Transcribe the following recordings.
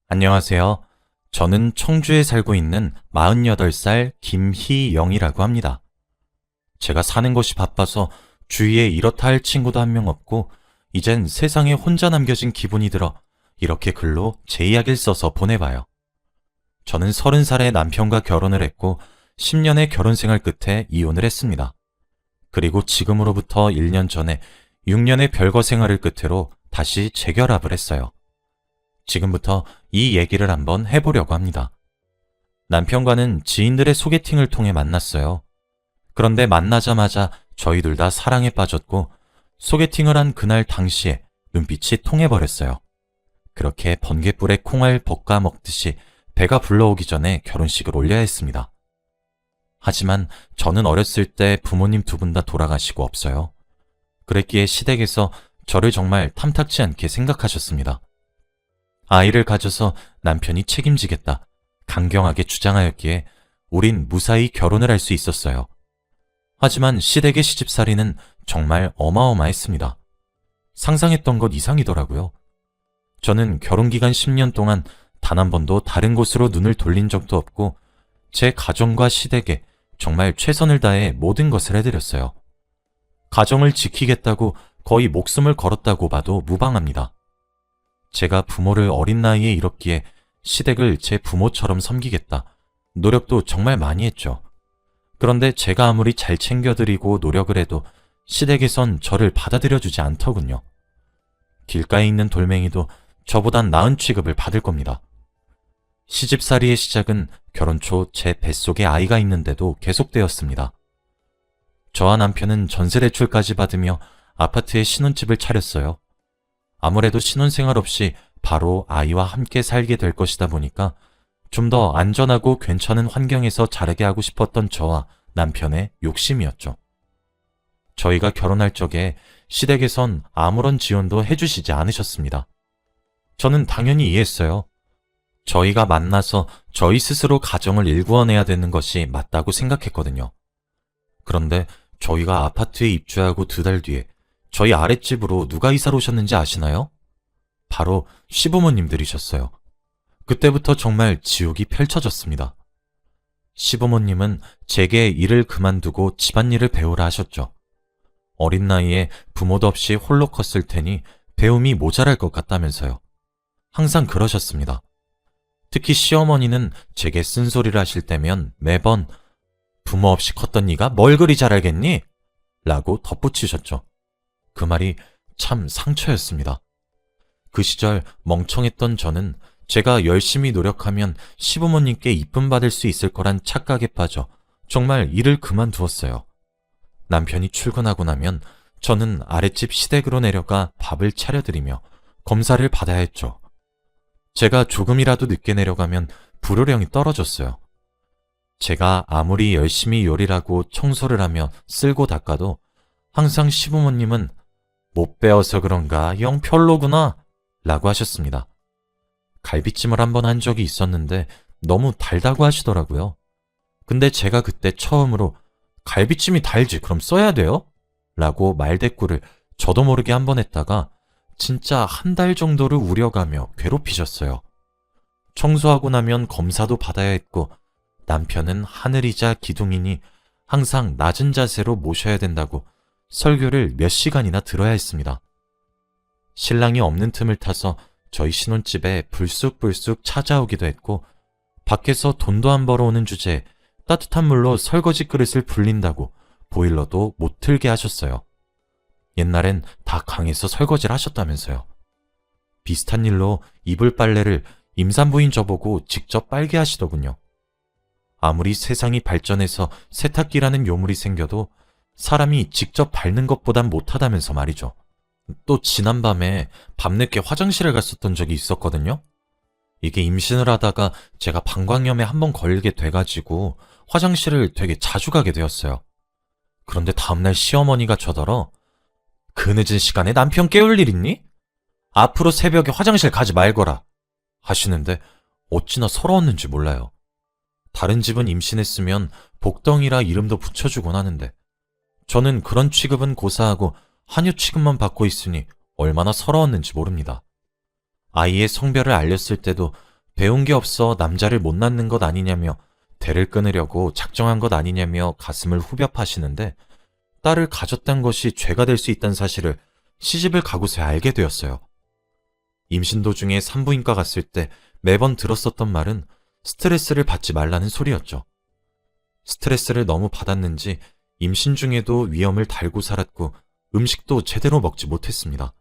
안녕하세요. 저는 청주에 살고 있는 48살 김희영이라고 합니다. 제가 사는 것이 바빠서 주위에 이렇다 할 친구도 한 명 없고, 이젠 세상에 혼자 남겨진 기분이 들어 이렇게 글로 제 이야기를 써서 보내봐요. 저는 30살에 남편과 결혼을 했고, 10년의 결혼 생활 끝에 이혼을 했습니다. 그리고 지금으로부터 1년 전에 6년의 별거 생활을 끝으로 다시 재결합을 했어요. 지금부터 이 얘기를 한번 해보려고 합니다. 남편과는 지인들의 소개팅을 통해 만났어요. 그런데 만나자마자 저희 둘 다 사랑에 빠졌고, 소개팅을 한 그날 당시에 눈빛이 통해버렸어요. 그렇게 번갯불에 콩알 볶아 먹듯이 배가 불러오기 전에 결혼식을 올려야 했습니다. 하지만 저는 어렸을 때 부모님 두 분 다 돌아가시고 없어요. 그랬기에 시댁에서 저를 정말 탐탁지 않게 생각하셨습니다. 아이를 가져서 남편이 책임지겠다 강경하게 주장하였기에 우린 무사히 결혼을 할 수 있었어요. 하지만 시댁의 시집살이는 정말 어마어마했습니다. 상상했던 것 이상이더라고요. 저는 결혼기간 10년 동안 단 한 번도 다른 곳으로 눈을 돌린 적도 없고, 제 가정과 시댁에 정말 최선을 다해 모든 것을 해드렸어요. 가정을 지키겠다고 거의 목숨을 걸었다고 봐도 무방합니다. 제가 부모를 어린 나이에 잃었기에 시댁을 제 부모처럼 섬기겠다 노력도 정말 많이 했죠. 그런데 제가 아무리 잘 챙겨드리고 노력을 해도 시댁에선 저를 받아들여주지 않더군요. 길가에 있는 돌멩이도 저보단 나은 취급을 받을 겁니다. 시집살이의 시작은 결혼 초 제 뱃속에 아이가 있는데도 계속되었습니다. 저와 남편은 전세대출까지 받으며 아파트에 신혼집을 차렸어요. 아무래도 신혼생활 없이 바로 아이와 함께 살게 될 것이다 보니까 좀 더 안전하고 괜찮은 환경에서 자라게 하고 싶었던 저와 남편의 욕심이었죠. 저희가 결혼할 적에 시댁에선 아무런 지원도 해주시지 않으셨습니다. 저는 당연히 이해했어요. 저희가 만나서 저희 스스로 가정을 일구어내야 되는 것이 맞다고 생각했거든요. 그런데 저희가 아파트에 입주하고 2달 뒤에 저희 아랫집으로 누가 이사를 오셨는지 아시나요? 바로 시부모님들이셨어요. 그때부터 정말 지옥이 펼쳐졌습니다. 시부모님은 제게 일을 그만두고 집안일을 배우라 하셨죠. 어린 나이에 부모도 없이 홀로 컸을 테니 배움이 모자랄 것 같다면서요. 항상 그러셨습니다. 특히 시어머니는 제게 쓴소리를 하실 때면 매번 부모 없이 컸던 네가 뭘 그리 잘 알겠니? 라고 덧붙이셨죠. 그 말이 참 상처였습니다. 그 시절 멍청했던 저는 제가 열심히 노력하면 시부모님께 이쁨 받을 수 있을 거란 착각에 빠져 정말 일을 그만두었어요. 남편이 출근하고 나면 저는 아랫집 시댁으로 내려가 밥을 차려드리며 검사를 받아야 했죠. 제가 조금이라도 늦게 내려가면 불호령이 떨어졌어요. 제가 아무리 열심히 요리를 하고 청소를 하며 쓸고 닦아도 항상 시부모님은 못 배워서 그런가 영 별로구나 라고 하셨습니다. 갈비찜을 한번 한 적이 있었는데 너무 달다고 하시더라고요. 근데 제가 그때 처음으로 갈비찜이 달지 그럼 써야 돼요? 라고 말대꾸를 저도 모르게 한번 했다가 진짜 한 달 정도를 우려가며 괴롭히셨어요. 청소하고 나면 검사도 받아야 했고, 남편은 하늘이자 기둥이니 항상 낮은 자세로 모셔야 된다고 설교를 몇 시간이나 들어야 했습니다. 신랑이 없는 틈을 타서 저희 신혼집에 불쑥불쑥 찾아오기도 했고, 밖에서 돈도 안 벌어오는 주제에 따뜻한 물로 설거지 그릇을 불린다고 보일러도 못 틀게 하셨어요. 옛날엔 다 강에서 설거지를 하셨다면서요. 비슷한 일로 이불 빨래를 임산부인 저보고 직접 빨게 하시더군요. 아무리 세상이 발전해서 세탁기라는 요물이 생겨도 사람이 직접 밟는 것보단 못하다면서 말이죠. 또 지난밤에 밤늦게 화장실에 갔었던 적이 있었거든요. 이게 임신을 하다가 제가 방광염에 한번 걸리게 돼가지고 화장실을 되게 자주 가게 되었어요. 그런데 다음날 시어머니가 저더러 그 늦은 시간에 남편 깨울 일 있니? 앞으로 새벽에 화장실 가지 말거라 하시는데 어찌나 서러웠는지 몰라요. 다른 집은 임신했으면 복덩이라 이름도 붙여주곤 하는데 저는 그런 취급은 고사하고 한유 취급만 받고 있으니 얼마나 서러웠는지 모릅니다. 아이의 성별을 알렸을 때도 배운 게 없어 남자를 못 낳는 것 아니냐며 대를 끊으려고 작정한 것 아니냐며 가슴을 후벼 파시는데 딸을 가졌다는 것이 죄가 될 수 있다는 사실을 시집을 가고서야 알게 되었어요. 임신 도중에 산부인과 갔을 때 매번 들었었던 말은 스트레스를 받지 말라는 소리였죠. 스트레스를 너무 받았는지 임신 중에도 위험을 달고 살았고 음식도 제대로 먹지 못했습니다.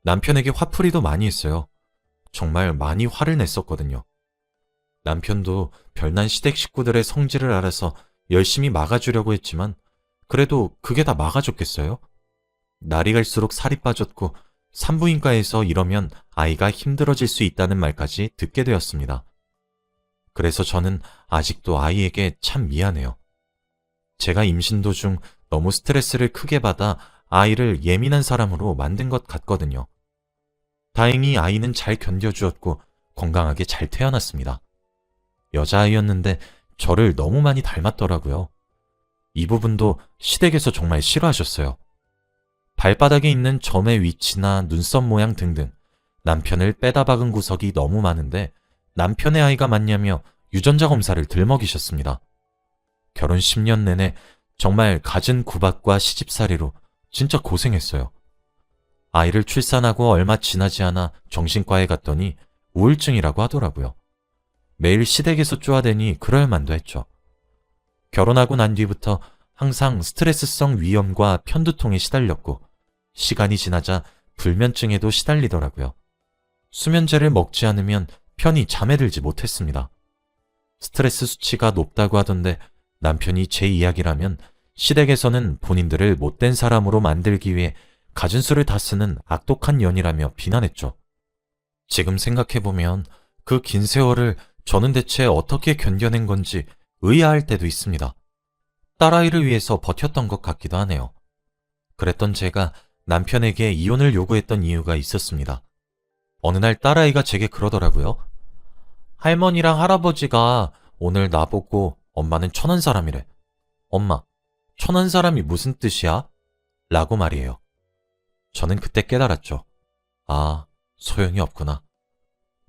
남편에게 화풀이도 많이 했어요. 정말 많이 화를 냈었거든요. 남편도 별난 시댁 식구들의 성질을 알아서 열심히 막아주려고 했지만 그래도 그게 다 막아줬겠어요? 날이 갈수록 살이 빠졌고 산부인과에서 이러면 아이가 힘들어질 수 있다는 말까지 듣게 되었습니다. 그래서 저는 아직도 아이에게 참 미안해요. 제가 임신 도중 너무 스트레스를 크게 받아 아이를 예민한 사람으로 만든 것 같거든요. 다행히 아이는 잘 견뎌주었고 건강하게 잘 태어났습니다. 여자아이였는데 저를 너무 많이 닮았더라고요. 이 부분도 시댁에서 정말 싫어하셨어요. 발바닥에 있는 점의 위치나 눈썹 모양 등등 남편을 빼다 박은 구석이 너무 많은데 남편의 아이가 맞냐며 유전자 검사를 들먹이셨습니다. 결혼 10년 내내 정말 갖은 구박과 시집살이로 진짜 고생했어요. 아이를 출산하고 얼마 지나지 않아 정신과에 갔더니 우울증이라고 하더라고요. 매일 시댁에서 쪼아대니 그럴 만도 했죠. 결혼하고 난 뒤부터 항상 스트레스성 위염과 편두통에 시달렸고 시간이 지나자 불면증에도 시달리더라고요. 수면제를 먹지 않으면 편히 잠에 들지 못했습니다. 스트레스 수치가 높다고 하던데 남편이 제 이야기라면 시댁에서는 본인들을 못된 사람으로 만들기 위해 갖은 수를 다 쓰는 악독한 년이라며 비난했죠. 지금 생각해보면 그 긴 세월을 저는 대체 어떻게 견뎌낸 건지 의아할 때도 있습니다. 딸아이를 위해서 버텼던 것 같기도 하네요. 그랬던 제가 남편에게 이혼을 요구했던 이유가 있었습니다. 어느 날 딸아이가 제게 그러더라고요. 할머니랑 할아버지가 오늘 나보고 엄마는 천한 사람이래. 엄마, 천한 사람이 무슨 뜻이야? 라고 말이에요. 저는 그때 깨달았죠. 아, 소용이 없구나.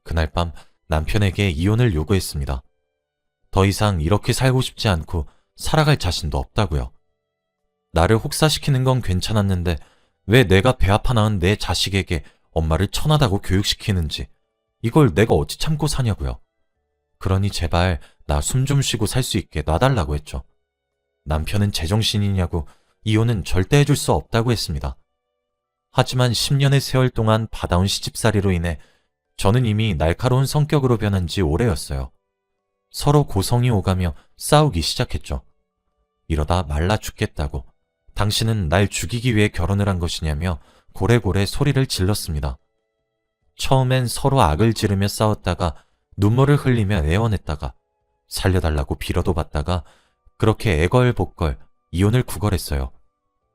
그날 밤 남편에게 이혼을 요구했습니다. 더 이상 이렇게 살고 싶지 않고 살아갈 자신도 없다고요. 나를 혹사시키는 건 괜찮았는데 왜 내가 배 아파 낳은 내 자식에게 엄마를 천하다고 교육시키는지 이걸 내가 어찌 참고 사냐고요. 그러니 제발 나 숨 좀 쉬고 살 수 있게 놔달라고 했죠. 남편은 제정신이냐고 이혼은 절대 해줄 수 없다고 했습니다. 하지만 10년의 세월 동안 받아온 시집살이로 인해 저는 이미 날카로운 성격으로 변한 지 오래였어요. 서로 고성이 오가며 싸우기 시작했죠. 이러다 말라 죽겠다고 당신은 날 죽이기 위해 결혼을 한 것이냐며 고래고래 소리를 질렀습니다. 처음엔 서로 악을 지르며 싸웠다가 눈물을 흘리며 애원했다가 살려달라고 빌어도 받다가 그렇게 애걸복걸 이혼을 구걸했어요.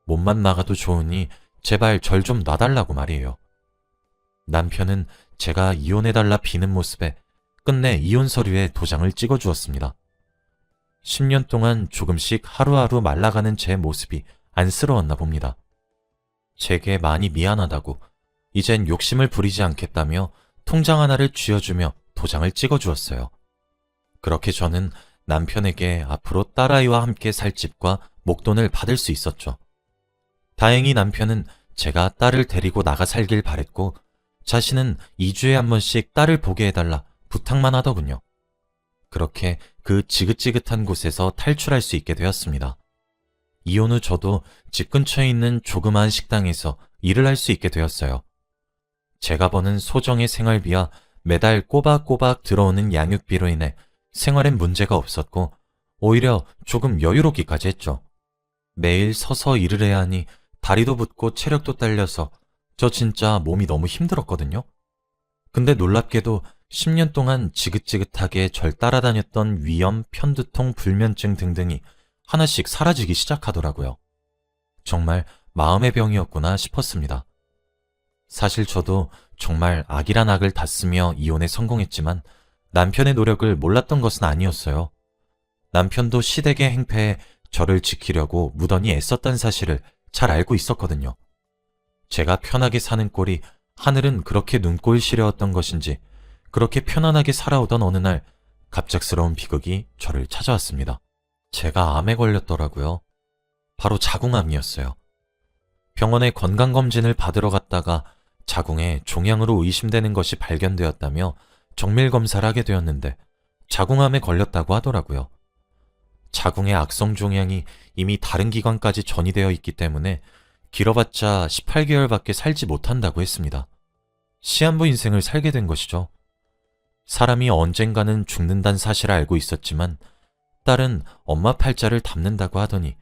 몸만 나가도 좋으니 제발 절 좀 놔달라고 말이에요. 남편은 제가 이혼해달라 비는 모습에 끝내 이혼 서류에 도장을 찍어주었습니다. 10년 동안 조금씩 하루하루 말라가는 제 모습이 안쓰러웠나 봅니다. 제게 많이 미안하다고 이젠 욕심을 부리지 않겠다며 통장 하나를 쥐어주며 도장을 찍어주었어요. 그렇게 저는 남편에게 앞으로 딸아이와 함께 살 집과 목돈을 받을 수 있었죠. 다행히 남편은 제가 딸을 데리고 나가 살길 바랬고 자신은 2주에 한 번씩 딸을 보게 해달라 부탁만 하더군요. 그렇게 그 지긋지긋한 곳에서 탈출할 수 있게 되었습니다. 이혼 후 저도 집 근처에 있는 조그마한 식당에서 일을 할 수 있게 되었어요. 제가 버는 소정의 생활비와 매달 꼬박꼬박 들어오는 양육비로 인해 생활엔 문제가 없었고 오히려 조금 여유롭기까지 했죠. 매일 서서 일을 해야 하니 다리도 붓고 체력도 딸려서 저 진짜 몸이 너무 힘들었거든요. 근데 놀랍게도 10년 동안 지긋지긋하게 절 따라다녔던 위염, 편두통, 불면증 등등이 하나씩 사라지기 시작하더라고요. 정말 마음의 병이었구나 싶었습니다. 사실 저도 정말 악이란 악을 다 쓰며 이혼에 성공했지만 남편의 노력을 몰랐던 것은 아니었어요. 남편도 시댁의 행패에 저를 지키려고 무던히 애썼던 사실을 잘 알고 있었거든요. 제가 편하게 사는 꼴이 하늘은 그렇게 눈꼴 시려웠던 것인지 그렇게 편안하게 살아오던 어느 날 갑작스러운 비극이 저를 찾아왔습니다. 제가 암에 걸렸더라고요. 바로 자궁암이었어요. 병원에 건강검진을 받으러 갔다가 자궁에 종양으로 의심되는 것이 발견되었다며 정밀검사를 하게 되었는데 자궁암에 걸렸다고 하더라고요. 자궁의 악성 종양이 이미 다른 기관까지 전이되어 있기 때문에 길어봤자 18개월밖에 살지 못한다고 했습니다. 시한부 인생을 살게 된 것이죠. 사람이 언젠가는 죽는다는 사실을 알고 있었지만 딸은 엄마 팔자를 담는다고 하더니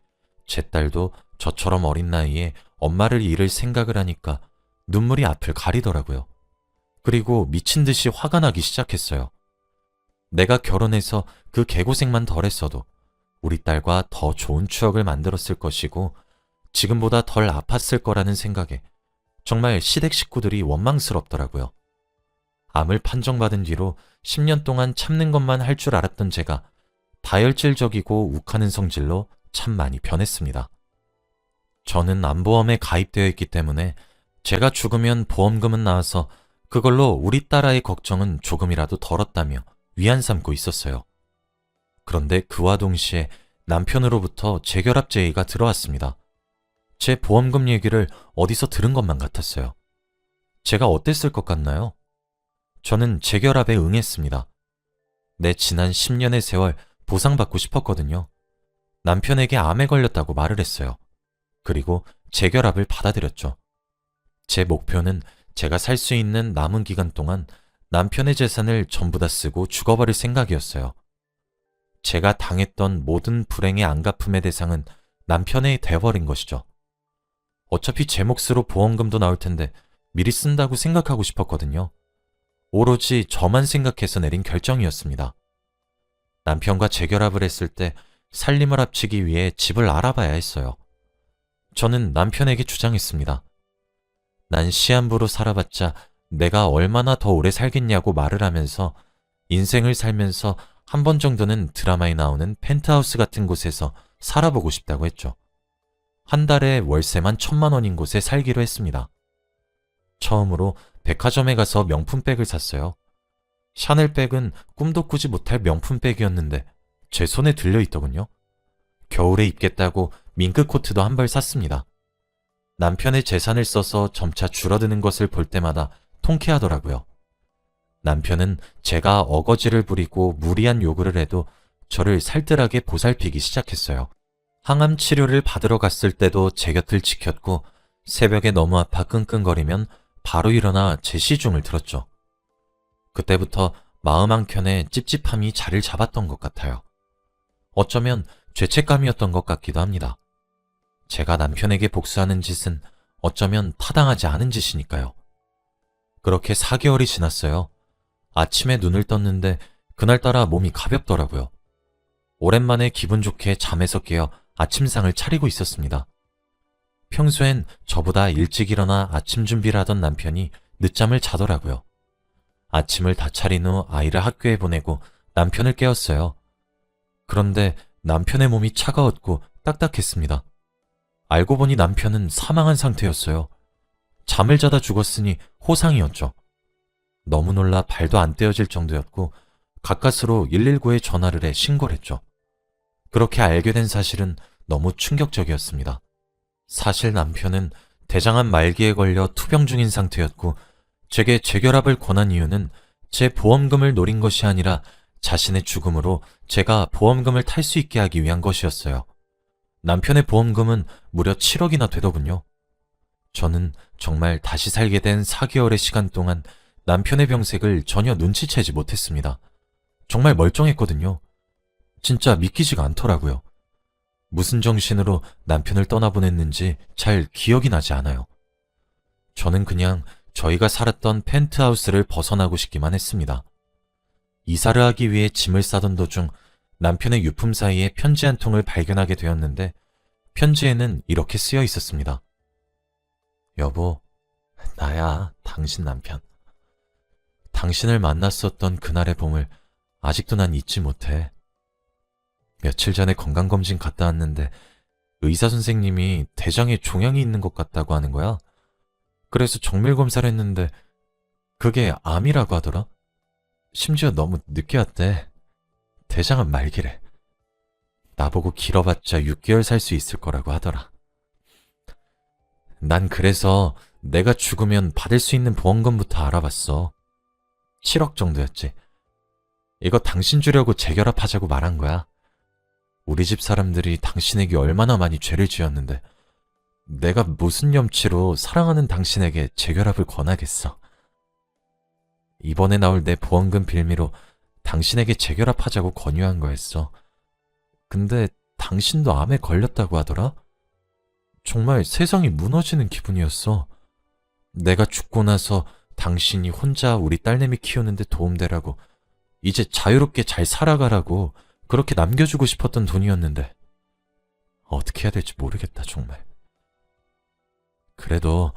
제 딸도 저처럼 어린 나이에 엄마를 잃을 생각을 하니까 눈물이 앞을 가리더라고요. 그리고 미친 듯이 화가 나기 시작했어요. 내가 결혼해서 그 개고생만 덜했어도 우리 딸과 더 좋은 추억을 만들었을 것이고 지금보다 덜 아팠을 거라는 생각에 정말 시댁 식구들이 원망스럽더라고요. 암을 판정받은 뒤로 10년 동안 참는 것만 할 줄 알았던 제가 다혈질적이고 욱하는 성질로 참 많이 변했습니다. 저는 암보험에 가입되어 있기 때문에 제가 죽으면 보험금은 나와서 그걸로 우리 딸아이 걱정은 조금이라도 덜었다며 위안 삼고 있었어요. 그런데 그와 동시에 남편으로부터 재결합 제의가 들어왔습니다. 제 보험금 얘기를 어디서 들은 것만 같았어요. 제가 어땠을 것 같나요? 저는 재결합에 응했습니다. 내 지난 10년의 세월 보상받고 싶었거든요. 남편에게 암에 걸렸다고 말을 했어요. 그리고 재결합을 받아들였죠. 제 목표는 제가 살 수 있는 남은 기간 동안 남편의 재산을 전부 다 쓰고 죽어버릴 생각이었어요. 제가 당했던 모든 불행의 안갚음의 대상은 남편이 되어버린 것이죠. 어차피 제 몫으로 보험금도 나올 텐데 미리 쓴다고 생각하고 싶었거든요. 오로지 저만 생각해서 내린 결정이었습니다. 남편과 재결합을 했을 때 살림을 합치기 위해 집을 알아봐야 했어요. 저는 남편에게 주장했습니다. 난 시한부로 살아봤자 내가 얼마나 더 오래 살겠냐고 말을 하면서 인생을 살면서 한 번 정도는 드라마에 나오는 펜트하우스 같은 곳에서 살아보고 싶다고 했죠. 한 달에 월세만 1,000만 원인 곳에 살기로 했습니다. 처음으로 백화점에 가서 명품백을 샀어요. 샤넬백은 꿈도 꾸지 못할 명품백이었는데 제 손에 들려있더군요. 겨울에 입겠다고 밍크 코트도 한 벌 샀습니다. 남편의 재산을 써서 점차 줄어드는 것을 볼 때마다 통쾌하더라고요. 남편은 제가 어거지를 부리고 무리한 요구를 해도 저를 살뜰하게 보살피기 시작했어요. 항암 치료를 받으러 갔을 때도 제 곁을 지켰고 새벽에 너무 아파 끙끙거리면 바로 일어나 제 시중을 들었죠. 그때부터 마음 한켠에 찝찝함이 자리를 잡았던 것 같아요. 어쩌면 죄책감이었던 것 같기도 합니다. 제가 남편에게 복수하는 짓은 어쩌면 타당하지 않은 짓이니까요. 그렇게 4개월이 지났어요. 아침에 눈을 떴는데 그날따라 몸이 가볍더라고요. 오랜만에 기분 좋게 잠에서 깨어 아침상을 차리고 있었습니다. 평소엔 저보다 일찍 일어나 아침 준비를 하던 남편이 늦잠을 자더라고요. 아침을 다 차린 후 아이를 학교에 보내고 남편을 깨웠어요. 그런데 남편의 몸이 차가웠고 딱딱했습니다. 알고 보니 남편은 사망한 상태였어요. 잠을 자다 죽었으니 호상이었죠. 너무 놀라 발도 안 떼어질 정도였고 가까스로 119에 전화를 해 신고를 했죠. 그렇게 알게 된 사실은 너무 충격적이었습니다. 사실 남편은 대장암 말기에 걸려 투병 중인 상태였고 제게 재결합을 권한 이유는 제 보험금을 노린 것이 아니라 자신의 죽음으로 제가 보험금을 탈 수 있게 하기 위한 것이었어요. 남편의 보험금은 무려 7억이나 되더군요. 저는 정말 다시 살게 된 4개월의 시간 동안 남편의 병색을 전혀 눈치채지 못했습니다. 정말 멀쩡했거든요. 진짜 믿기지가 않더라고요. 무슨 정신으로 남편을 떠나보냈는지 잘 기억이 나지 않아요. 저는 그냥 저희가 살았던 펜트하우스를 벗어나고 싶기만 했습니다. 이사를 하기 위해 짐을 싸던 도중 남편의 유품 사이에 편지 한 통을 발견하게 되었는데 편지에는 이렇게 쓰여 있었습니다. 여보, 나야, 당신 남편. 당신을 만났었던 그날의 봄을 아직도 난 잊지 못해. 며칠 전에 건강검진 갔다 왔는데 의사 선생님이 대장에 종양이 있는 것 같다고 하는 거야. 그래서 정밀검사를 했는데 그게 암이라고 하더라. 심지어 너무 늦게 왔대. 대장은 말기래. 나보고 길어봤자 6개월 살 수 있을 거라고 하더라. 난 그래서 내가 죽으면 받을 수 있는 보험금부터 알아봤어. 7억 정도였지. 이거 당신 주려고 재결합하자고 말한 거야. 우리 집 사람들이 당신에게 얼마나 많이 죄를 지었는데 내가 무슨 염치로 사랑하는 당신에게 재결합을 권하겠어. 이번에 나올 내 보험금 빌미로 당신에게 재결합하자고 권유한 거였어. 근데 당신도 암에 걸렸다고 하더라? 정말 세상이 무너지는 기분이었어. 내가 죽고 나서 당신이 혼자 우리 딸내미 키우는데 도움되라고, 이제 자유롭게 잘 살아가라고 그렇게 남겨주고 싶었던 돈이었는데 어떻게 해야 될지 모르겠다, 정말. 그래도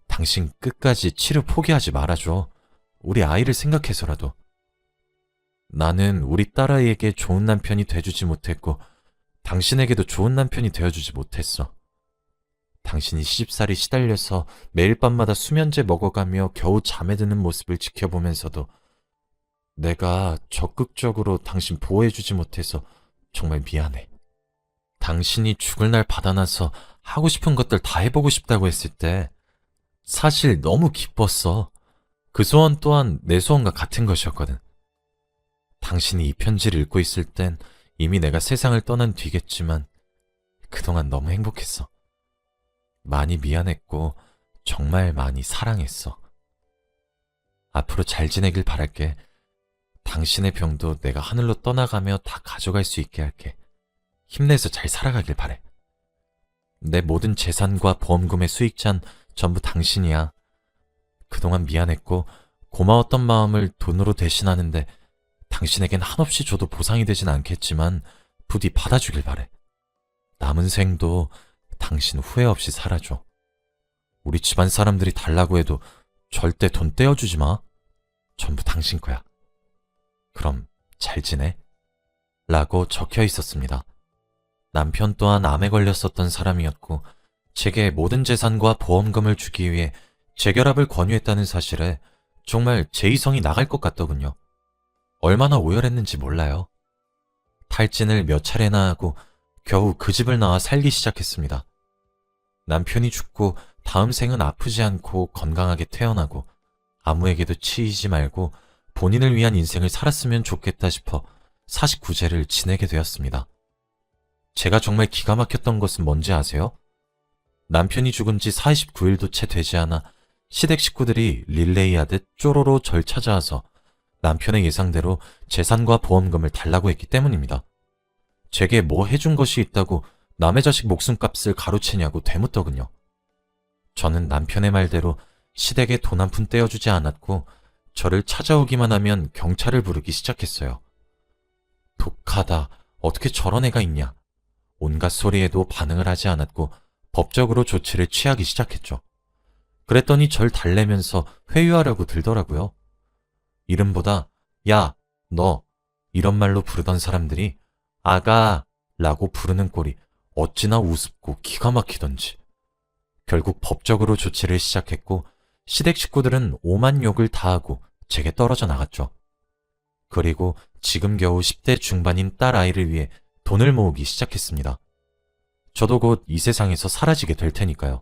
당신 끝까지 치료 포기하지 말아줘. 우리 아이를 생각해서라도. 나는 우리 딸아이에게 좋은 남편이 돼주지 못했고 당신에게도 좋은 남편이 되어주지 못했어. 당신이 시집살이 시달려서 매일 밤마다 수면제 먹어가며 겨우 잠에 드는 모습을 지켜보면서도 내가 적극적으로 당신 보호해주지 못해서 정말 미안해. 당신이 죽을 날 받아나서 하고 싶은 것들 다 해보고 싶다고 했을 때 사실 너무 기뻤어. 그 소원 또한 내 소원과 같은 것이었거든. 당신이 이 편지를 읽고 있을 땐 이미 내가 세상을 떠난 뒤겠지만 그동안 너무 행복했어. 많이 미안했고 정말 많이 사랑했어. 앞으로 잘 지내길 바랄게. 당신의 병도 내가 하늘로 떠나가며 다 가져갈 수 있게 할게. 힘내서 잘 살아가길 바래. 내 모든 재산과 보험금의 수익자는 전부 당신이야. 그동안 미안했고 고마웠던 마음을 돈으로 대신하는데 당신에겐 한없이 줘도 보상이 되진 않겠지만 부디 받아주길 바래. 남은 생도 당신 후회 없이 살아줘. 우리 집안 사람들이 달라고 해도 절대 돈 떼어주지 마. 전부 당신 거야. 그럼 잘 지내? 라고 적혀 있었습니다. 남편 또한 암에 걸렸었던 사람이었고 제게 모든 재산과 보험금을 주기 위해 재결합을 권유했다는 사실에 정말 제 이성이 나갈 것 같더군요. 얼마나 오열했는지 몰라요. 탈진을 몇 차례나 하고 겨우 그 집을 나와 살기 시작했습니다. 남편이 죽고 다음 생은 아프지 않고 건강하게 태어나고 아무에게도 치이지 말고 본인을 위한 인생을 살았으면 좋겠다 싶어 49제를 지내게 되었습니다. 제가 정말 기가 막혔던 것은 뭔지 아세요? 남편이 죽은 지 49일도 채 되지 않아 시댁 식구들이 릴레이하듯 쪼로로 절 찾아와서 남편의 예상대로 재산과 보험금을 달라고 했기 때문입니다. 제게 뭐 해준 것이 있다고 남의 자식 목숨값을 가로채냐고 되묻더군요. 저는 남편의 말대로 시댁에 돈 한 푼 떼어주지 않았고 저를 찾아오기만 하면 경찰을 부르기 시작했어요. 독하다. 어떻게 저런 애가 있냐. 온갖 소리에도 반응을 하지 않았고 법적으로 조치를 취하기 시작했죠. 그랬더니 절 달래면서 회유하려고 들더라고요. 이름보다 야, 너 이런 말로 부르던 사람들이 아가 라고 부르는 꼴이 어찌나 우습고 기가 막히던지. 결국 법적으로 조치를 시작했고 시댁 식구들은 오만 욕을 다 하고 제게 떨어져 나갔죠. 그리고 지금 겨우 10대 중반인 딸 아이를 위해 돈을 모으기 시작했습니다. 저도 곧 이 세상에서 사라지게 될 테니까요.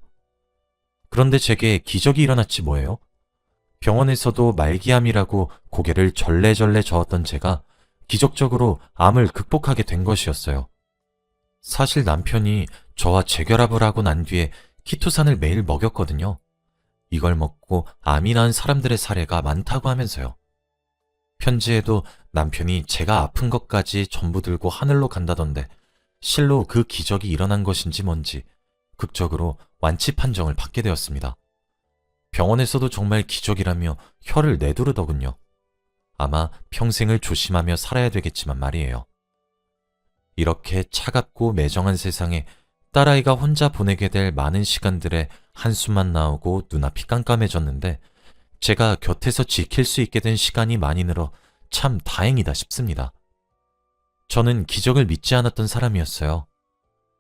그런데 제게 기적이 일어났지 뭐예요? 병원에서도 말기암이라고 고개를 절레절레 저었던 제가 기적적으로 암을 극복하게 된 것이었어요. 사실 남편이 저와 재결합을 하고 난 뒤에 키토산을 매일 먹였거든요. 이걸 먹고 암이 난 사람들의 사례가 많다고 하면서요. 편지에도 남편이 제가 아픈 것까지 전부 들고 하늘로 간다던데 실로 그 기적이 일어난 것인지 뭔지 극적으로 완치 판정을 받게 되었습니다. 병원에서도 정말 기적이라며 혀를 내두르더군요. 아마 평생을 조심하며 살아야 되겠지만 말이에요. 이렇게 차갑고 매정한 세상에 딸아이가 혼자 보내게 될 많은 시간들에 한숨만 나오고 눈앞이 깜깜해졌는데 제가 곁에서 지킬 수 있게 된 시간이 많이 늘어 참 다행이다 싶습니다. 저는 기적을 믿지 않았던 사람이었어요.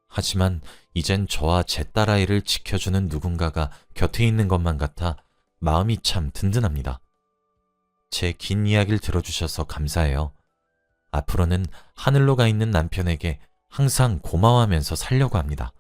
하지만 이젠 저와 제 딸아이를 지켜주는 누군가가 곁에 있는 것만 같아 마음이 참 든든합니다. 제 긴 이야기를 들어주셔서 감사해요. 앞으로는 하늘로 가 있는 남편에게 항상 고마워하면서 살려고 합니다.